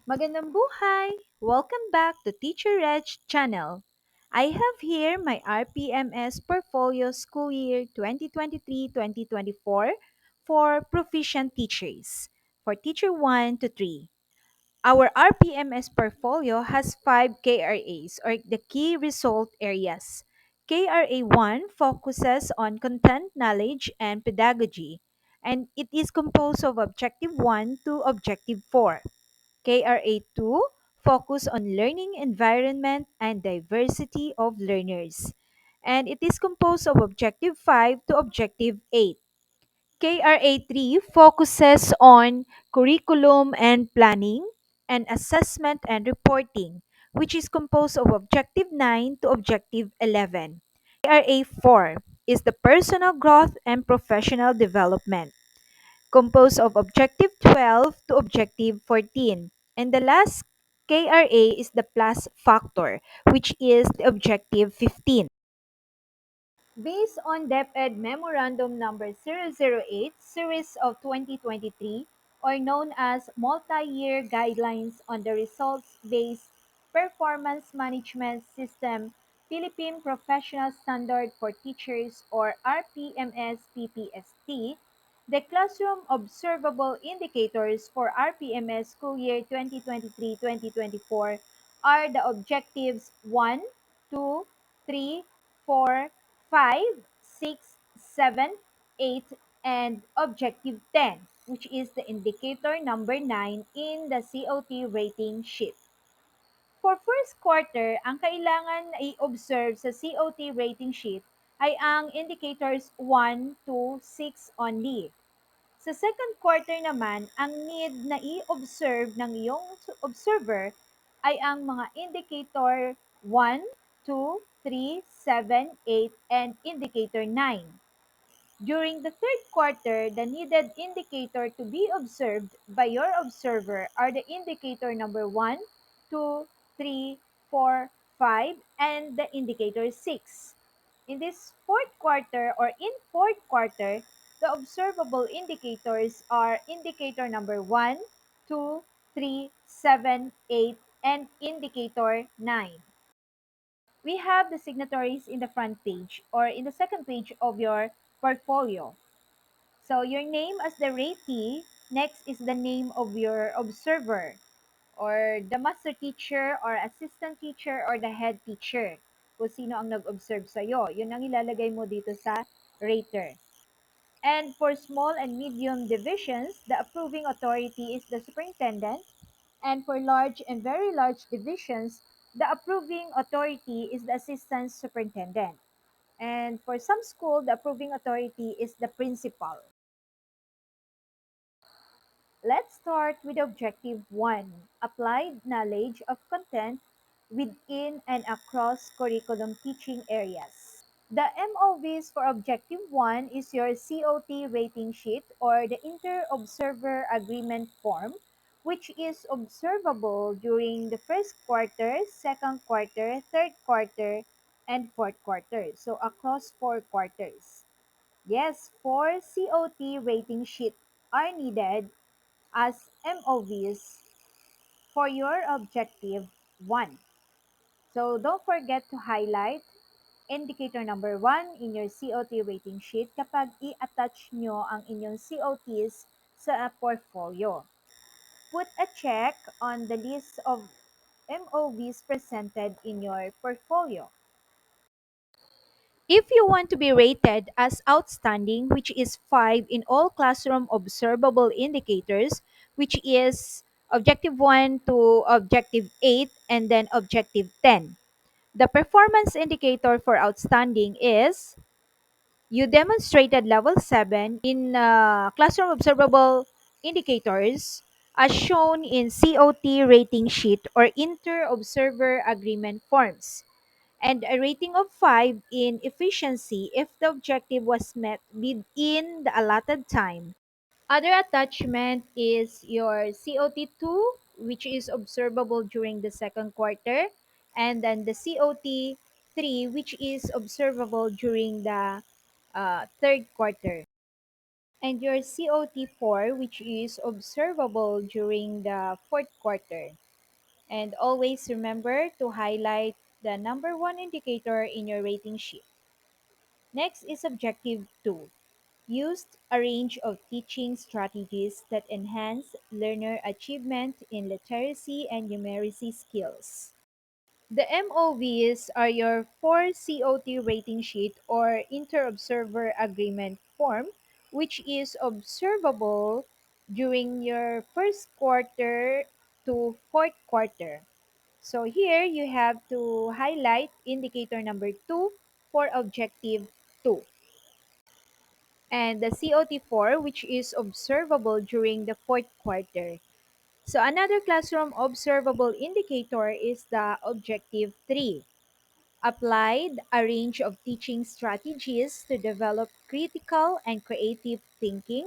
Magandang buhay! Welcome back to Teacher Reg channel. I have here my RPMS Portfolio School Year 2023-2024 for proficient teachers, for Teacher 1 to 3. Our RPMS portfolio has 5 KRAs or the key result areas. KRA 1 focuses on content, knowledge, and pedagogy, and it is composed of Objective 1 to Objective 4. KRA2 focus on learning environment and diversity of learners. And it is composed of Objective 5 to Objective 8. KRA3 focuses on curriculum and planning and assessment and reporting, which is composed of Objective 9 to Objective 11. KRA4 is the personal growth and professional development, composed of Objective 12 to Objective 14. And the last KRA is the plus factor, which is the Objective 15. Based on DepEd Memorandum Number 008, Series of 2023, or known as Multi-Year Guidelines on the Results-Based Performance Management System, Philippine Professional Standard for Teachers, or RPMS-PPST, the classroom observable indicators for RPMS school year 2023-2024 are the objectives 1, 2, 3, 4, 5, 6, 7, 8, and objective 10, which is the indicator number 9 in the COT rating sheet. For first quarter, ang kailangan na i-observe sa COT rating sheet ay ang indicators 1 to 6 only. Sa second quarter naman, ang need na i-observe ng iyong observer ay ang mga indicator 1, 2, 3, 7, 8, and indicator 9. During the third quarter, the needed indicator to be observed by your observer are the indicator number 1, 2, 3, 4, 5, and the indicator 6. In this fourth quarter or in fourth quarter, the observable indicators are indicator number 1, 2, 3, 7, 8, and indicator 9. We have the signatories in the front page or in the second page of your portfolio. So your name as the ratee, next is the name of your observer or the master teacher or assistant teacher or the head teacher. Kung sino ang nag-observe sa'yo. Yun ang ilalagay mo dito sa rater. And for small and medium divisions, the approving authority is the superintendent. And for large and very large divisions, the approving authority is the assistant superintendent. And for some school, the approving authority is the principal. Let's start with Objective 1, Applied Knowledge of Content within and across curriculum teaching areas. The MOVs for Objective 1 is your COT rating sheet or the Inter-Observer Agreement Form, which is observable during the first quarter, second quarter, third quarter, and fourth quarter. So across 4 quarters. Yes, 4 COT rating sheet are needed as MOVs for your objective 1. So don't forget to highlight indicator number 1 in your COT rating sheet kapag i-attach nyo ang inyong COTs sa portfolio. Put a check on the list of MOVs presented in your portfolio. If you want to be rated as outstanding, which is 5 in all classroom observable indicators, which is Objective 1 to Objective 8 and then Objective 10. The performance indicator for outstanding is you demonstrated level 7 in classroom observable indicators as shown in COT rating sheet or inter-observer agreement forms, and a rating of 5 in efficiency if the objective was met within the allotted time. Other attachment is your COT2, which is observable during the second quarter, and then the COT3, which is observable during the third quarter. and your COT4, which is observable during the fourth quarter. And always remember to highlight the number one indicator in your rating sheet. Next is Objective 2. Used a range of teaching strategies that enhance learner achievement in literacy and numeracy skills. The MOVs are your 4 COT rating sheet or Inter-Observer Agreement form, which is observable during your first quarter to fourth quarter. So here you have to highlight indicator number 2 for objective 2 and the COT4, which is observable during the fourth quarter. So another classroom observable indicator is the objective 3. Applied a range of teaching strategies to develop critical and creative thinking,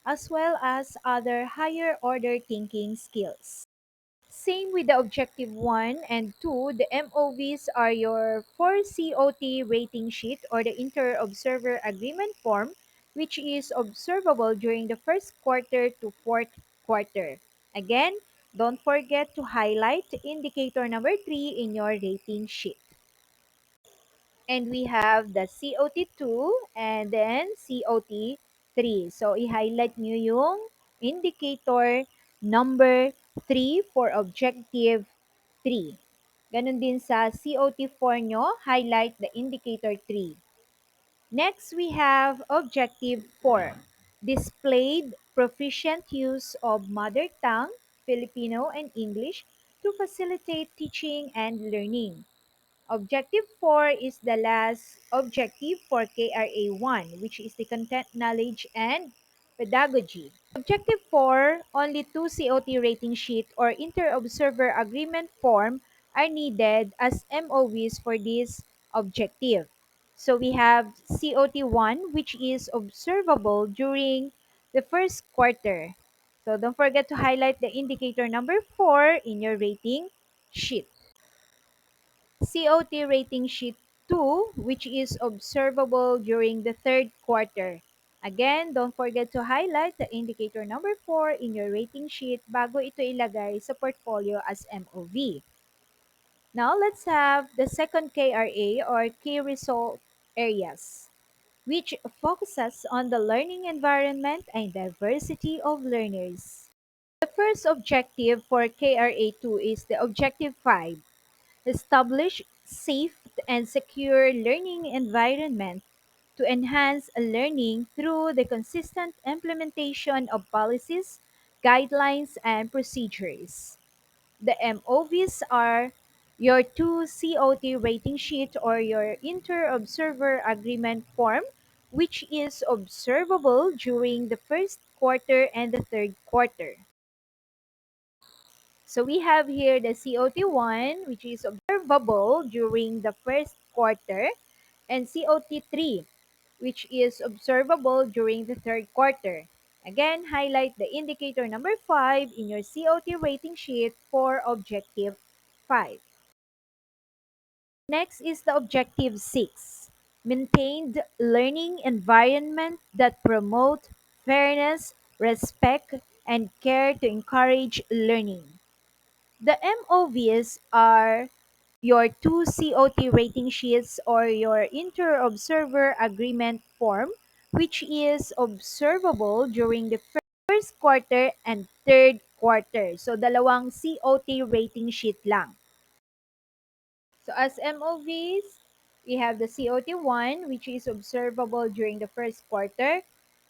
as well as other higher order thinking skills. Same with the objective 1 and 2, the MOVs are your 4 COT rating sheet or the Inter Observer Agreement form, which is observable during the first quarter to fourth quarter. Again, don't forget to highlight indicator number 3 in your rating sheet. And we have the COT2 and then COT3. So, i-highlight nyo yung indicator number 3 for objective 3. Ganon din sa COT4 nyo, highlight the indicator 3. Next, we have objective 4. Displayed proficient use of mother tongue, Filipino and English to facilitate teaching and learning. Objective 4 is the last objective for KRA 1, which is the content knowledge and pedagogy. Objective 4, only two COT rating sheet or inter-observer agreement form are needed as MOVs for this objective. So we have COT1, which is observable during the first quarter. So don't forget to highlight the indicator number 4 in your rating sheet. COT rating sheet 2, which is observable during the third quarter. Again, don't forget to highlight the indicator number 4 in your rating sheet bago ito ilagay sa portfolio as MOV. Now, let's have the second KRA or Key Result Areas, which focuses on the learning environment and diversity of learners. The first objective for KRA2 is the Objective 5. Establish safe and secure learning environment to enhance learning through the consistent implementation of policies, guidelines, and procedures. The MOVs are your 2 COT rating sheet or your Inter-Observer Agreement form, which is observable during the first quarter and the third quarter. So we have here the COT1, which is observable during the first quarter, and COT3, which is observable during the third quarter. Again, highlight the indicator number 5 in your COT rating sheet for Objective 5. Next is the Objective 6. Maintained learning environment that promote fairness, respect, and care to encourage learning. The MOVs are your 2 COT rating sheets or your Inter-Observer Agreement form, which is observable during the first quarter and third quarter. So, dalawang COT rating sheet lang. So, as MOVs, we have the COT1, which is observable during the first quarter,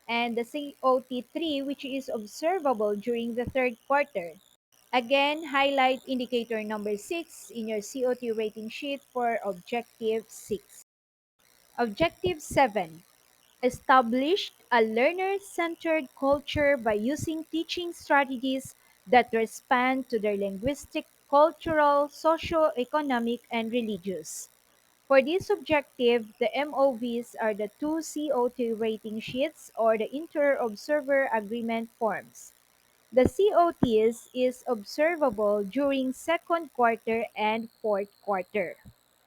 and the COT3, which is observable during the third quarter. Again, highlight indicator number 6 in your COT rating sheet for Objective 6. Objective 7. Established a learner-centered culture by using teaching strategies that respond to their linguistic, cultural, socio-economic, and religious. For this objective, the MOVs are the 2 COT rating sheets or the Inter-Observer Agreement forms. The COTs is observable during second quarter and fourth quarter.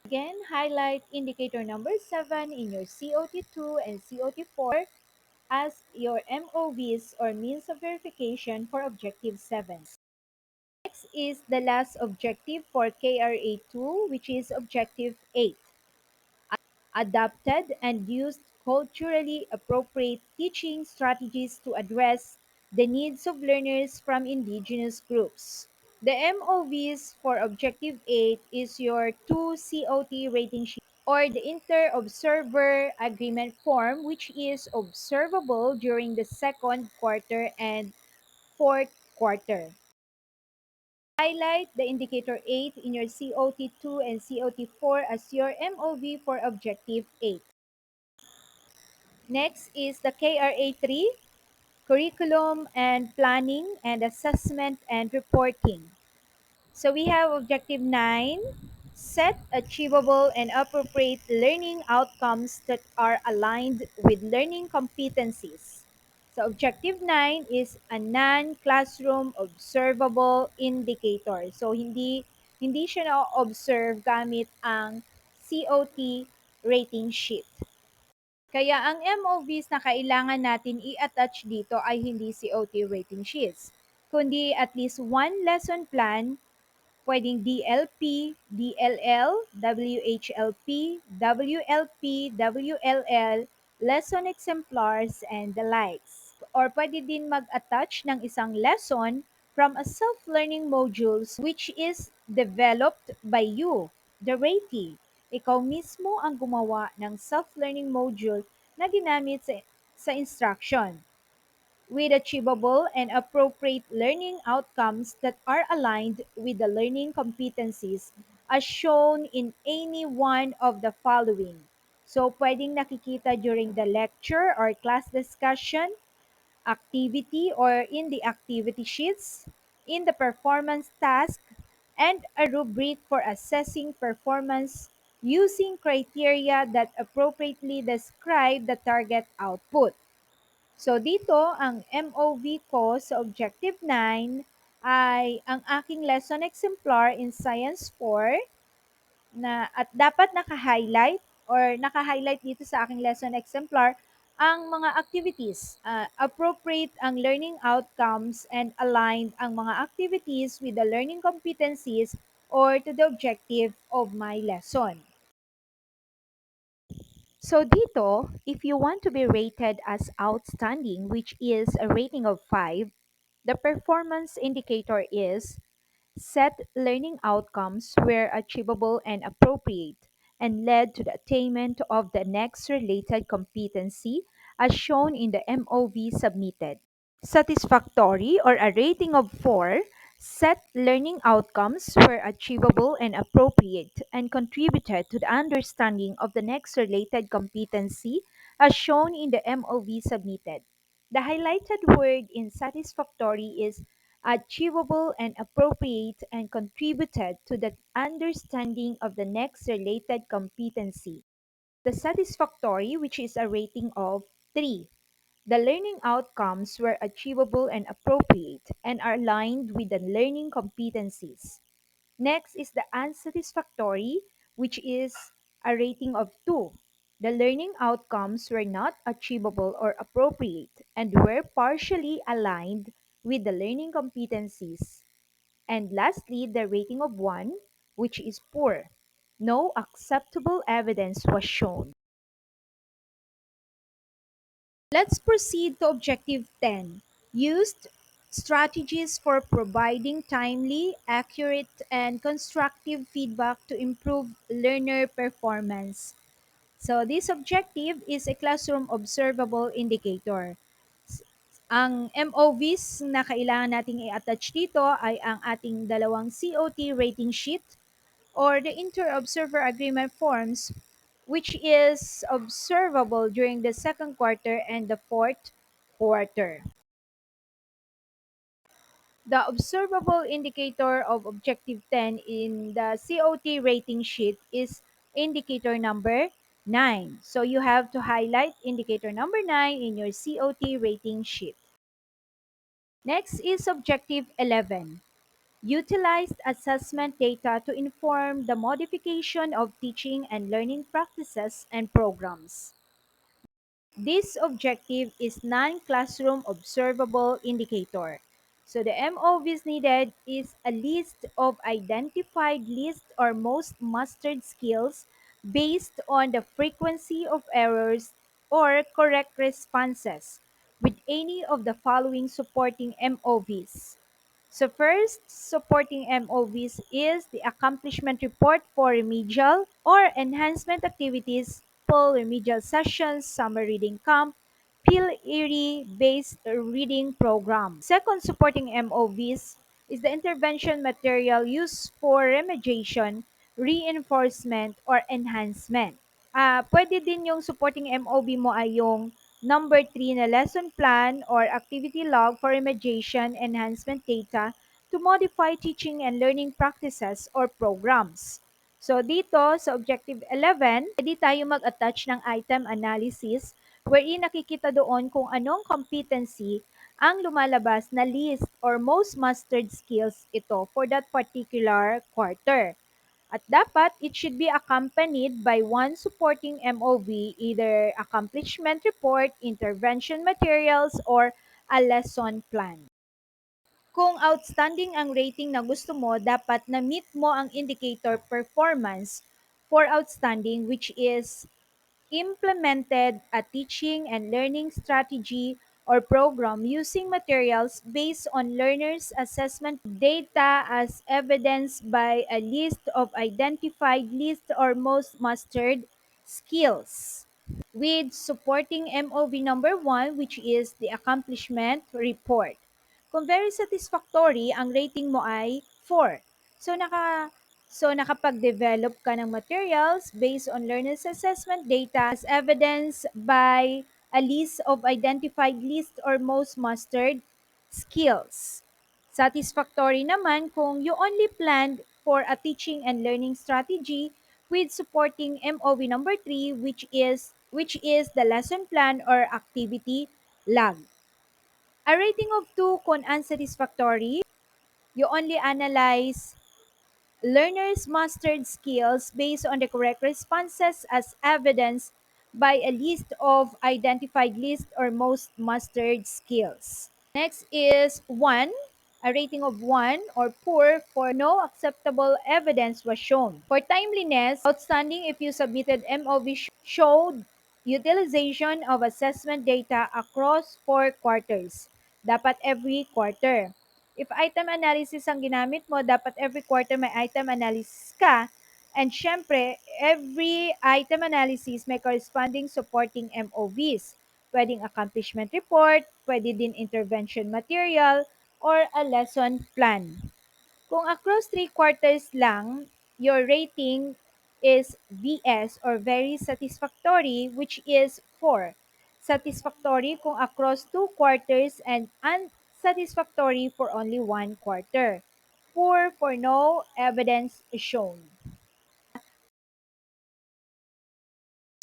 Again, highlight indicator number 7 in your COT2 and COT4 as your MOVs or means of verification for Objective 7. Next is the last objective for KRA 2, which is Objective 8. Adapted and used culturally appropriate teaching strategies to address the needs of learners from indigenous groups. The MOVs for Objective 8 is your 2 COT rating sheet or the Inter-Observer Agreement Form, which is observable during the second quarter and fourth quarter. Highlight the indicator 8 in your COT2 and COT4 as your MOV for Objective 8. Next is the KRA 3, Curriculum and Planning and Assessment and Reporting. So we have Objective 9, set achievable and appropriate learning outcomes that are aligned with learning competencies. So Objective 9 is a non-classroom observable indicator. So hindi siya na-observe gamit ang COT rating sheet. Kaya ang MOVs na kailangan natin i-attach dito ay hindi COT rating sheets, kundi at least one lesson plan, pwedeng DLP, DLL, WHLP, WLP, WLL, lesson exemplars, and the likes. Or pwede din mag-attach ng isang lesson from a self-learning modules which is developed by you, the ratee. Ikaw mismo ang gumawa ng self-learning module na ginamit sa instruction with achievable and appropriate learning outcomes that are aligned with the learning competencies as shown in any one of the following. So, pwedeng nakikita during the lecture or class discussion, activity or in the activity sheets, in the performance task, and a rubric for assessing performance using criteria that appropriately describe the target output. So dito, ang MOV ko sa Objective 9 ay ang aking lesson exemplar in Science 4 na at dapat naka-highlight or naka-highlight dito sa aking lesson exemplar ang mga activities. Appropriate ang learning outcomes and aligned ang mga activities with the learning competencies or to the objective of my lesson. So dito, if you want to be rated as outstanding, which is a rating of 5, the performance indicator is set learning outcomes were achievable and appropriate and led to the attainment of the next related competency as shown in the MOV submitted. Satisfactory or a rating of 4, set learning outcomes were achievable and appropriate and contributed to the understanding of the next related competency as shown in the MOV submitted. The highlighted word in satisfactory is achievable and appropriate and contributed to the understanding of the next related competency. The satisfactory, which is a rating of 3. The learning outcomes were achievable and appropriate and are aligned with the learning competencies. Next is the unsatisfactory, which is a rating of 2. The learning outcomes were not achievable or appropriate and were partially aligned with the learning competencies. And lastly, the rating of 1, which is poor. No acceptable evidence was shown. Let's proceed to Objective 10. Used strategies for providing timely, accurate, and constructive feedback to improve learner performance. So this objective is a classroom observable indicator. Ang MOVs na kailangan nating i-attach dito ay ang ating dalawang COT rating sheet or the Inter-Observer Agreement forms, which is observable during the second quarter and the fourth quarter. The observable indicator of Objective 10 in the COT rating sheet is indicator number 9. So you have to highlight indicator number 9 in your COT rating sheet. Next is Objective 11. Utilized assessment data to inform the modification of teaching and learning practices and programs. This objective is non-classroom observable indicator. So the MOVs needed is a list of identified least or most mastered skills based on the frequency of errors or correct responses with any of the following supporting MOVs. So first, supporting MOVs is the accomplishment report for remedial or enhancement activities, full remedial sessions, summer reading camp, PIL-ERI-based reading program. Second, supporting MOVs is the intervention material used for remediation, reinforcement, or enhancement. Pwede din yung supporting MOV mo ay yung number 3 na lesson plan or activity log for remediation enhancement data to modify teaching and learning practices or programs. So dito sa Objective 11, pwede tayo mag-attach ng item analysis wherein nakikita doon kung anong competency ang lumalabas na list or most mastered skills ito for that particular quarter. At dapat it should be accompanied by one supporting MOV, either accomplishment report, intervention materials, or a lesson plan. Kung outstanding ang rating na gusto mo, dapat na-meet mo ang indicator performance for outstanding, which is implemented a teaching and learning strategy or program using materials based on learners' assessment data as evidenced by a list of identified least or most mastered skills with supporting MOV number 1, which is the accomplishment report. Kung very satisfactory, ang rating mo ay 4. So, nakapag-develop ka ng materials based on learner's assessment data as evidence by a list of identified least or most mastered skills. Satisfactory naman kung you only planned for a teaching and learning strategy with supporting MOV number 3, which is the lesson plan or activity log. A rating of 2 kung unsatisfactory, you only analyze learners mastered skills based on the correct responses as evidenced by a list of identified least or most mastered skills. Next is 1, a rating of 1 or poor for no acceptable evidence was shown. For timeliness, outstanding if you submitted MOV showed utilization of assessment data across 4 quarters. Dapat every quarter. If item analysis ang ginamit mo, dapat every quarter may item analysis ka. And syempre, every item analysis may corresponding supporting MOVs. Pwedeng accomplishment report, pwede din intervention material, or a lesson plan. Kung across 3 quarters lang, your rating is VS or very satisfactory, which is 4. Satisfactory kung across 2 quarters and unsatisfactory for only 1 quarter. Poor for no evidence shown.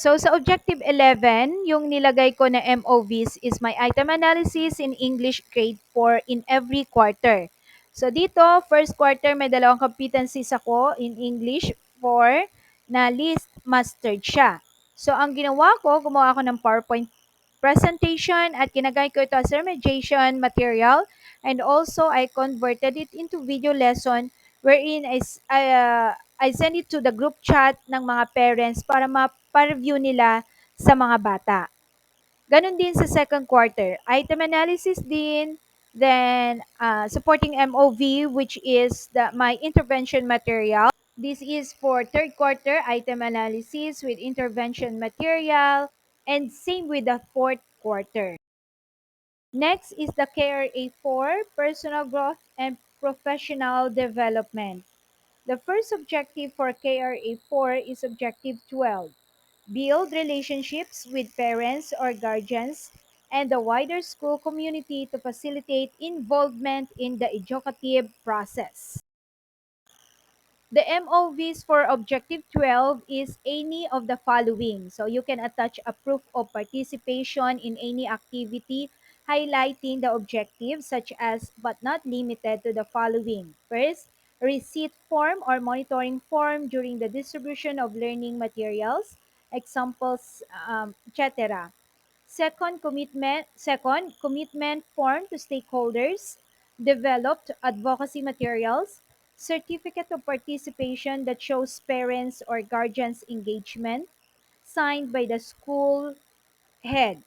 So sa Objective 11, yung nilagay ko na MOVs is my item analysis in English grade 4 in every quarter. So dito, first quarter may dalawang competencies ako in English 4 na list mastered siya. So ang ginawa ko, gumawa ako ng PowerPoint presentation at kinagay ko ito as remediation material, and also I converted it into video lesson wherein I send it to the group chat ng mga parents para ma-review nila sa mga bata. Ganon din sa second quarter. Item analysis din, then supporting MOV, which is my intervention material. This is for third quarter, item analysis with intervention material, and same with the fourth quarter. Next is the KRA4, personal growth and professional development. The first objective for KRA4 is Objective 12. Build relationships with parents or guardians and the wider school community to facilitate involvement in the educative process. The MOVs for Objective 12 is any of the following. So you can attach a proof of participation in any activity highlighting the objectives such as but not limited to the following. First, receipt form or monitoring form during the distribution of learning materials, examples, etc. Second, commitment form to stakeholders, developed advocacy materials, certificate of participation that shows parents or guardians' engagement, signed by the school head.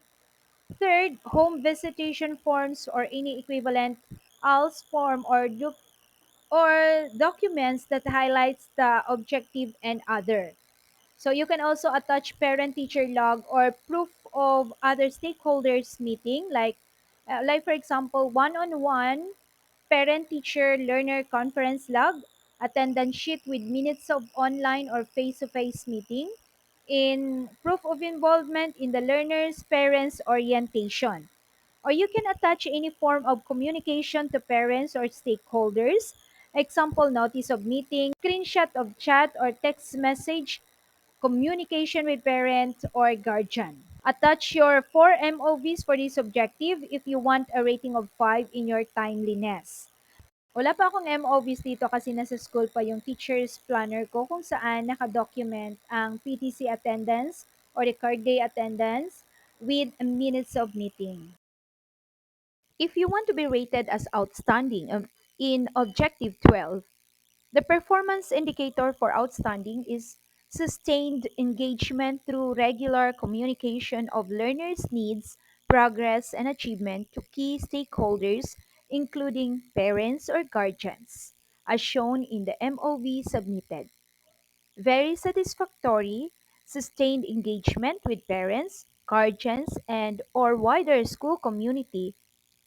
Third, home visitation forms or any equivalent ALS form or documents that highlights the objective and other. So you can also attach parent-teacher log or proof of other stakeholders meeting, like for example, one-on-one parent-teacher learner conference log, attendance sheet with minutes of online or face-to-face meeting, in proof of involvement in the learner's parents' orientation. Or you can attach any form of communication to parents or stakeholders, example notice of meeting, screenshot of chat or text message, communication with parent or guardian. Attach your 4 MOVs for this objective if you want a rating of 5 in your timeliness. Wala pa akong MOVs dito kasi nasa school pa yung teacher's planner ko kung saan nakadocument ang PTC attendance or the card day attendance with minutes of meeting. If you want to be rated as outstanding in Objective 12, the performance indicator for outstanding is sustained engagement through regular communication of learners' needs, progress, and achievement to key stakeholders, including parents or guardians, as shown in the MOV submitted. Very satisfactory, sustained engagement with parents, guardians, and or wider school community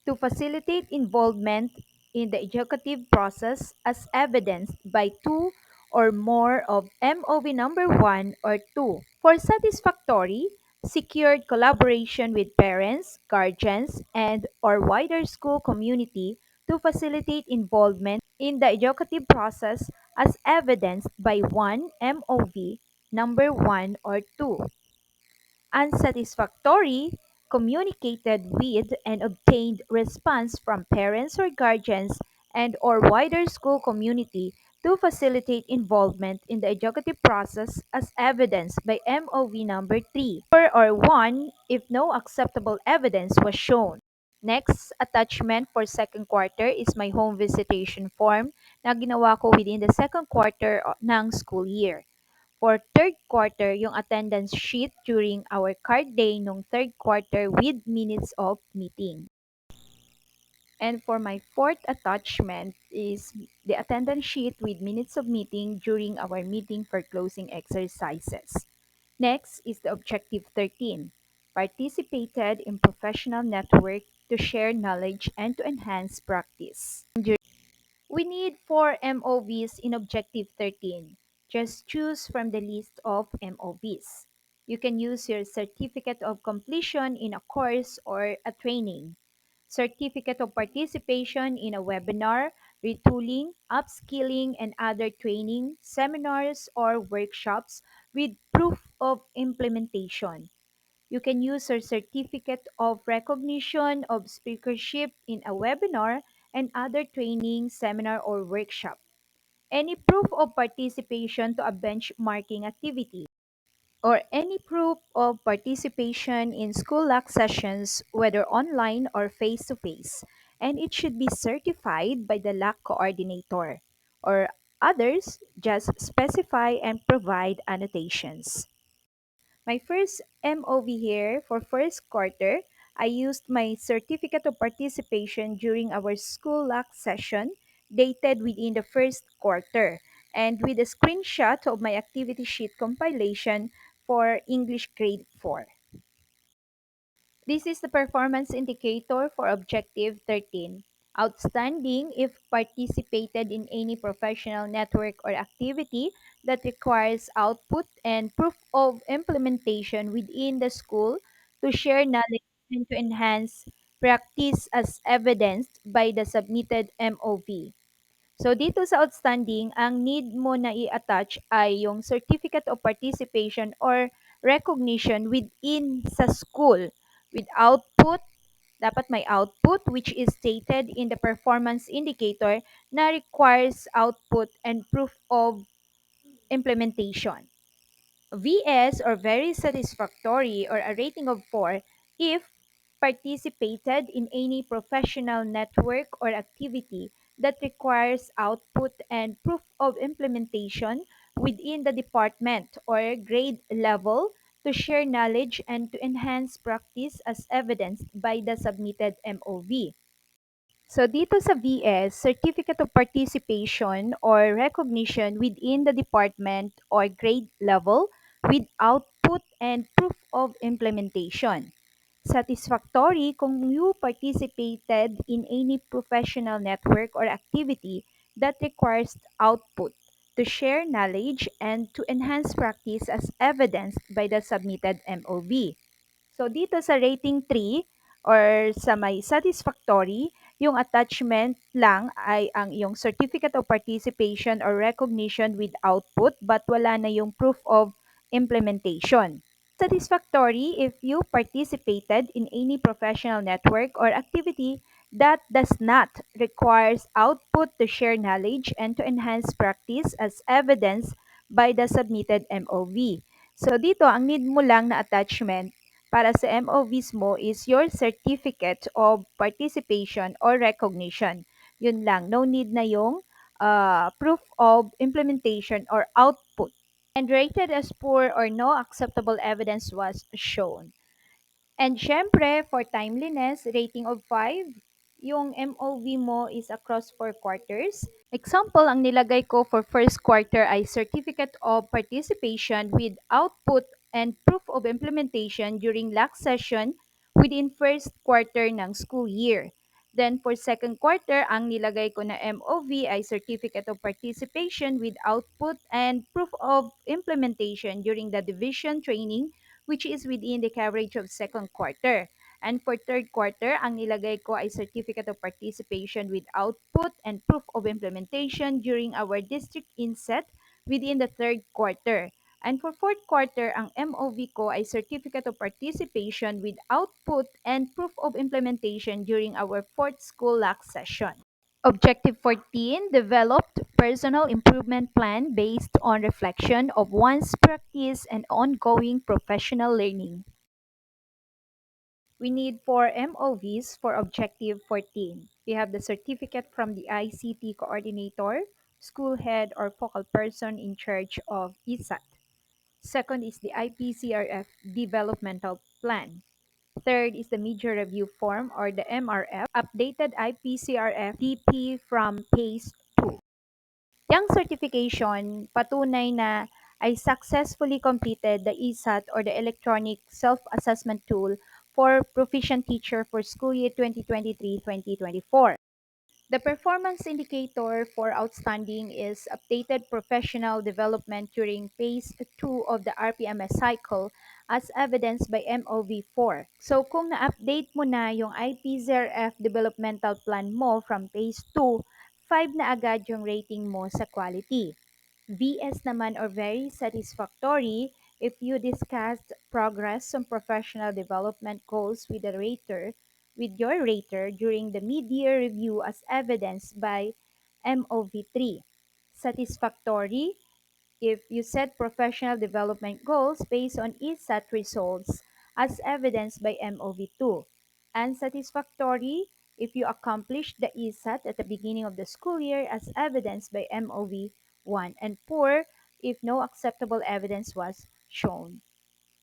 to facilitate involvement in the educative process as evidenced by two or more of MOV number 1 or 2. For satisfactory, secured collaboration with parents, guardians, and or wider school community to facilitate involvement in the educative process as evidenced by 1 MOV number 1 or 2. Unsatisfactory, communicated with and obtained response from parents or guardians and or wider school community to facilitate involvement in the educative process as evidenced by MOV number 3 or 1 if no acceptable evidence was shown. Next attachment for second quarter is my home visitation form na ginawa ko within the second quarter ng school year. For third quarter, yung attendance sheet during our card day nung third quarter with minutes of meeting. And for my fourth attachment is the attendance sheet with minutes of meeting during our meeting for closing exercises. Next is the objective 13. Participated in professional network to share knowledge and to enhance practice. We need 4 MOVs in Objective 13. Just choose from the list of MOVs. You can use your certificate of completion in a course or a training, certificate of participation in a webinar, retooling, upskilling, and other training, seminars, or workshops with proof of implementation. You can use your certificate of recognition of speakership in a webinar and other training, seminar, or workshop. Any proof of participation to a benchmarking activity, or any proof of participation in school LAC sessions, whether online or face to face, and it should be certified by the LAC coordinator, or others just specify and provide annotations. My first MOV here for first quarter, I used my certificate of participation during our school LAC session dated within the first quarter and with a screenshot of my activity sheet compilation for English grade 4. This is the performance indicator for Objective 13. Outstanding if participated in any professional network or activity that requires output and proof of implementation within the school to share knowledge and to enhance practice as evidenced by the submitted MOV. So dito sa outstanding, ang need mo na i-attach ay yung certificate of participation or recognition within sa school with output. Dapat may output which is stated in the performance indicator na requires output and proof of implementation. VS or very satisfactory or a rating of 4 if participated in any professional network or activity that requires output and proof of implementation within the department or grade level to share knowledge and to enhance practice as evidenced by the submitted MOV. So dito sa VS, Certificate of Participation or recognition within the department or grade level with output and proof of implementation. Satisfactory kung you participated in any professional network or activity that requires output to share knowledge and to enhance practice as evidenced by the submitted MOV. So dito sa rating 3 or sa may satisfactory, yung attachment lang ay ang iyong certificate of participation or recognition with output but wala na yung proof of implementation. Satisfactory if you participated in any professional network or activity that does not requires output to share knowledge and to enhance practice as evidence by the submitted MOV. So dito, ang need mo lang na attachment para sa MOVs mo is your certificate of participation or recognition. Yun lang. No need na yung proof of implementation or output. And rated as poor or no acceptable evidence was shown. And syempre, for timeliness, rating of 5, yung MOV mo is across 4 quarters. Example, ang nilagay ko for first quarter ay Certificate of Participation with output and proof of implementation during last session within first quarter ng school year. Then for second quarter, ang nilagay ko na MOV ay Certificate of Participation with output and proof of implementation during the division training which is within the coverage of second quarter. And for third quarter, ang nilagay ko ay Certificate of Participation with output and proof of implementation during our district inset within the third quarter. And for fourth quarter, ang MOV ko ay Certificate of Participation with output and proof of implementation during our fourth school LAC session. Objective 14, developed personal improvement plan based on reflection of one's practice and ongoing professional learning. We need 4 MOVs for Objective 14. We have the certificate from the ICT coordinator, school head, or focal person in charge of ESAT. Second is the IPCRF developmental plan. Third is the media review form or the MRF, updated IPCRF DP from PACE 2. Yung certification, patunay na I successfully completed the ESAT or the Electronic Self-Assessment Tool for Proficient Teacher for school year 2023-2024. The performance indicator for outstanding is updated professional development during phase 2 of the RPMS cycle as evidenced by MOV4. So kung na-update mo na yung IPZRF developmental plan mo from phase 2, 5 na agad yung rating mo sa quality. VS naman or very satisfactory if you discussed progress on professional development goals with your rater during the mid-year review as evidenced by MOV3. Satisfactory if you set professional development goals based on ESAT results as evidenced by MOV2. Unsatisfactory if you accomplish the ESAT at the beginning of the school year as evidenced by MOV1. And poor if no acceptable evidence was shown.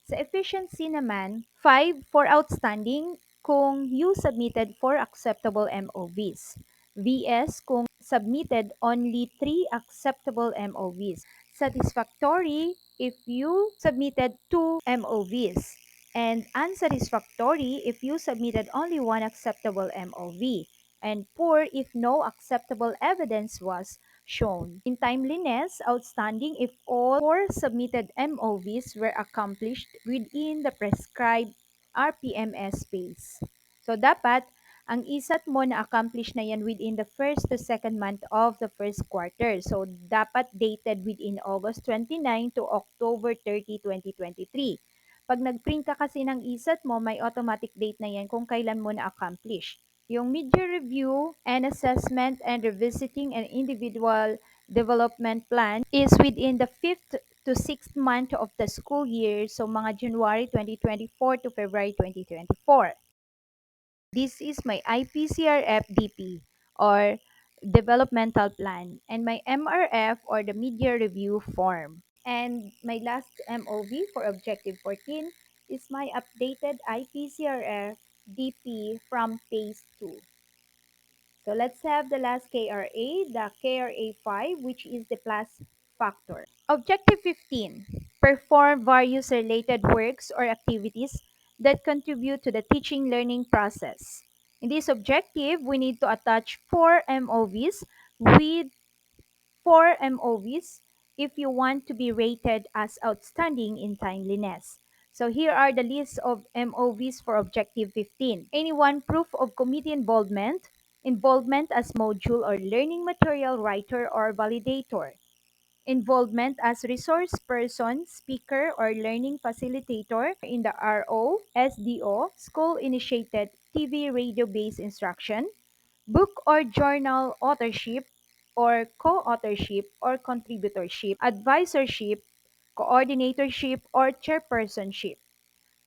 Sa efficiency naman, 5 for outstanding kung you submitted 4 acceptable MOVs. VS kung submitted only 3 acceptable MOVs. Satisfactory if you submitted 2 MOVs. And unsatisfactory if you submitted only 1 acceptable MOV. And poor if no acceptable evidence was shown. In timeliness, outstanding if all 4 submitted MOVs were accomplished within the prescribed RPMS space. So dapat ang ISAT mo na-accomplish na yan within the first to second month of the first quarter. So dapat dated within August 29 to October 30, 2023. Pag nag-print ka kasi ng ISAT mo, may automatic date na yan kung kailan mo na-accomplish. Yung mid-year review and assessment and revisiting an individual development plan is within the 5th to 6th month of the school year, so mga January 2024 to February 2024. This is my IPCRF-DP or developmental plan, and my MRF or the media review form. And my last MOV for objective 14 is my updated IPCRF-DP from phase 2. So let's have the last KRA, the KRA 5, which is the plus factor. Objective 15. Perform various related works or activities that contribute to the teaching learning process. In this objective, we need to attach 4 MOVs with 4 MOVs if you want to be rated as outstanding in timeliness. So here are the list of MOVs for Objective 15. Anyone proof of committee involvement, involvement as module or learning material writer or validator, involvement as resource person, speaker, or learning facilitator in the RO, SDO, school-initiated TV radio-based instruction, book or journal authorship or co-authorship or contributorship, advisorship, coordinatorship, or chairpersonship,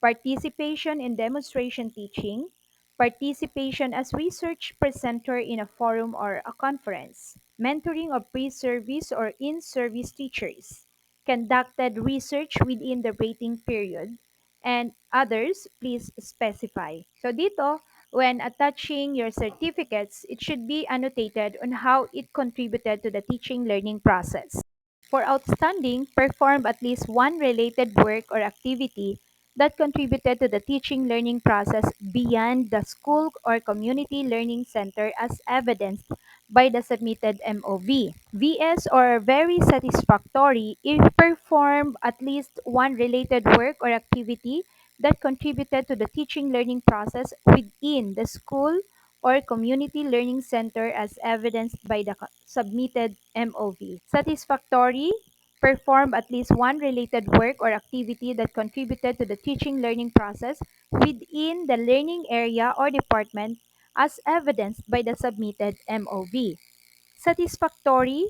participation in demonstration teaching, participation as research presenter in a forum or a conference, mentoring of pre-service or in-service teachers, conducted research within the rating period, and others, please specify. So dito, when attaching your certificates, it should be annotated on how it contributed to the teaching learning process. For outstanding, perform at least one related work or activity that contributed to the teaching learning process beyond the school or community learning center as evidenced by the submitted MOV. VS or very satisfactory if performed at least one related work or activity that contributed to the teaching learning process within the school or community learning center as evidenced by the submitted MOV. Satisfactory, perform at least one related work or activity that contributed to the teaching learning process within the learning area or department as evidenced by the submitted MOV. Satisfactory,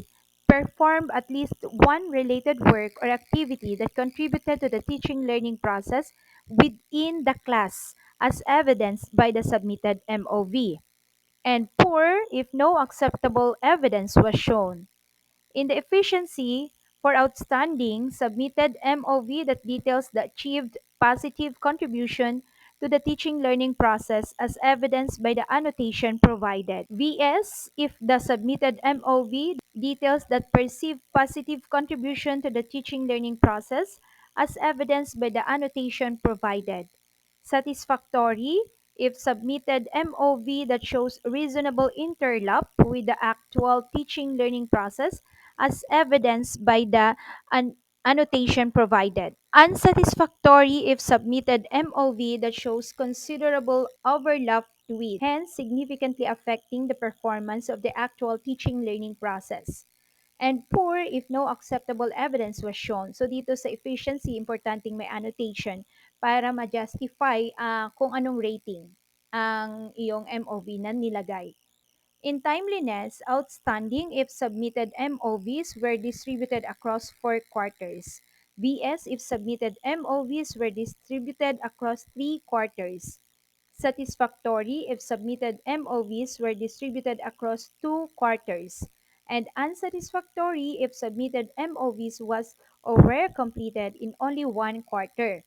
perform at least one related work or activity that contributed to the teaching learning process within the class as evidenced by the submitted MOV, and poor if no acceptable evidence was shown. In the efficiency, for outstanding, submitted MOV that details the achieved positive contribution to the teaching learning process as evidenced by the annotation provided. VS, if the submitted MOV details that perceived positive contribution to the teaching learning process as evidenced by the annotation provided. Satisfactory, if submitted MOV that shows reasonable interlap with the actual teaching learning process as evidenced by the annotation provided. Unsatisfactory if submitted MOV that shows considerable overlap with, hence significantly affecting the performance of the actual teaching learning process. And poor if no acceptable evidence was shown. So dito sa efficiency, importanteng may annotation para ma-justify kung anong rating ang iyong MOV na nilagay. In timeliness, outstanding if submitted MOVs were distributed across 4 quarters. BS if submitted MOVs were distributed across 3 quarters. Satisfactory if submitted MOVs were distributed across 2 quarters. And unsatisfactory if submitted MOVs was or were completed in only 1 quarter.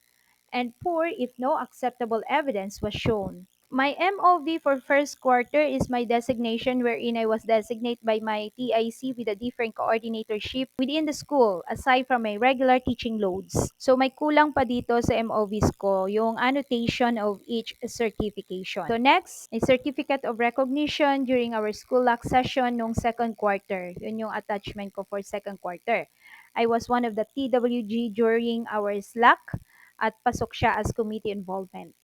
And poor if no acceptable evidence was shown. My MOV for first quarter is my designation wherein I was designated by my TIC with a different coordinatorship within the school aside from my regular teaching loads. So may kulang pa dito sa MOVs ko yung annotation of each certification. So next, a certificate of recognition during our school lock session nung second quarter. Yun yung attachment ko for second quarter. I was one of the TWG during our slack at pasok siya as committee involvement.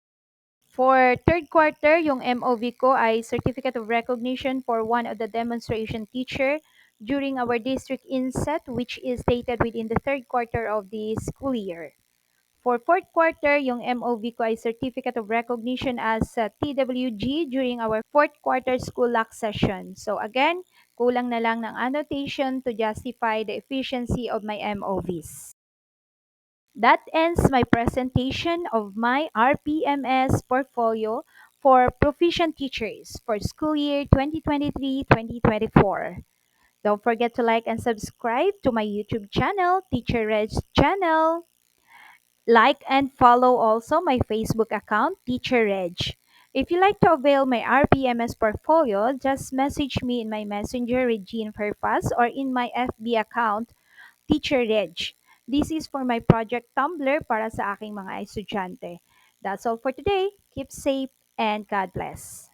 For third quarter, yung MOV ko ay Certificate of Recognition for one of the demonstration teacher during our district inset, which is dated within the third quarter of the school year. For fourth quarter, yung MOV ko ay Certificate of Recognition as TWG during our fourth quarter school lock session. So again, kulang na lang ng annotation to justify the efficiency of my MOVs. That ends my presentation of my RPMS portfolio for proficient teachers for school year 2023-2024. Don't forget to like and subscribe to my YouTube channel, Teacher Reg's channel. Like and follow also my Facebook account, Teacher Reg. If you like to avail my RPMS portfolio, just message me in my messenger, Regine Fairpass, or in my FB account, Teacher Reg. This is for my project Tumblr para sa aking mga estudyante. That's all for today. Keep safe and God bless.